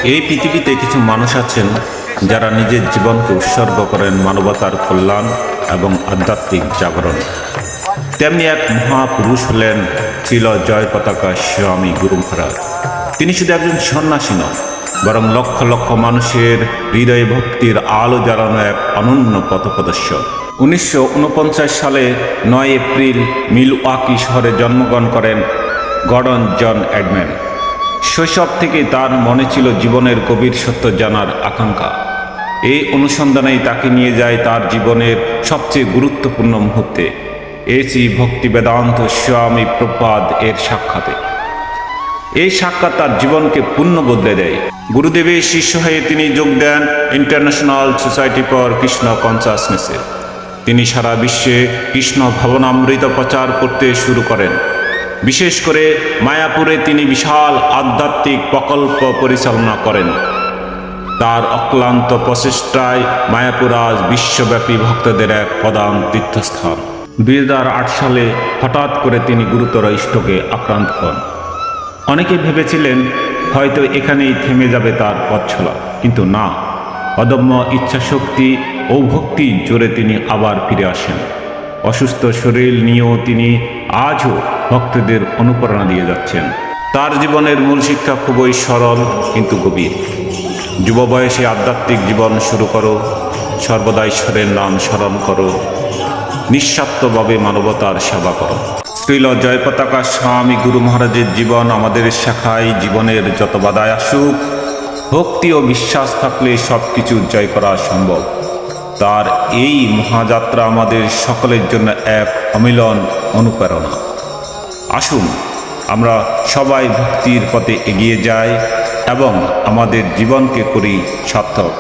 এই পৃথিবীতে কিছু মানুষ আছেন যারা নিজের জীবনকে উৎসর্গ করেন মানবতার কল্যাণ এবং আধ্যাত্মিক জাগরণ। তেমনি এক মহাপুরুষ হলেন ছিল জয় পতাকা স্বামী গুরু মহারাজ। তিনি শুধু একজন সন্ন্যাসী নন, বরং লক্ষ লক্ষ মানুষের হৃদয়ে ভক্তির আলো জ্বালানো এক অনন্য পথপ্রদর্শক। 1949 সালে 9 এপ্রিল মিলওয়াকি শহরে জন্মগ্রহণ করেন গর্ডন জন এডম্যান। শৈশব থেকেই তার মনে ছিল জীবনের গভীর সত্য জানার আকাঙ্ক্ষা। এই অনুসন্ধানেই তাকে নিয়ে যায় তার জীবনের সবচেয়ে গুরুত্বপূর্ণ মুহূর্তে, এসি ভক্তি বেদান্ত স্বামী প্রভুপাদ এর সাক্ষাতে। এই সাক্ষাৎ তার জীবনকে পূর্ণ বদলে দেয়। গুরুদেবের শিষ্য হয়ে তিনি যোগ দেন ইন্টারন্যাশনাল সোসাইটি ফর কৃষ্ণ কনসাসনেসে। তিনি সারা বিশ্বে কৃষ্ণ ভাবনামৃত প্রচার করতে শুরু করেন। বিশেষ করে মায়াপুরে তিনি বিশাল আধ্যাত্মিক প্রকল্প পরিচালনা করেন। তার অক্লান্ত প্রচেষ্টায় মায়াপুর আজ বিশ্বব্যাপী ভক্তদের এক প্রধান তীর্থস্থান। 2008 সালে হঠাৎ করে তিনি গুরুতর স্ট্রোকে আক্রান্ত হন। অনেকে ভেবেছিলেন হয়তো এখানেই থেমে যাবে তার পথ চলা, কিন্তু না, অদম্য ইচ্ছাশক্তি ও ভক্তির জোরে তিনি আবার ফিরে আসেন। অসুস্থ শরীর নিয়েও তিনি আজও ভক্তদের অনুপ্রেরণা দিয়ে যাচ্ছেন। তার জীবনের মূল শিক্ষা খুবই সরল কিন্তু গভীর। যুব বয়সে আধ্যাত্মিক জীবন শুরু করো, সর্বদা ঈশ্বরের নাম স্মরণ করো, নিঃস্বার্থভাবে মানবতার সেবা করো। শ্রীল জয় পতাকা স্বামী গুরু মহারাজের জীবন আমাদের শেখায় জীবনের যত বাধায় আসুক, ভক্তি ও বিশ্বাস থাকলে সব কিছু জয় করা সম্ভব। তার এই মহাযাত্রা আমাদের সকলের জন্য এক অমিলন অনুপ্রেরণা। আসুন আমরা সবাই ভক্তির পথে এগিয়ে যাই এবং আমাদের জীবনকে করি সার্থক।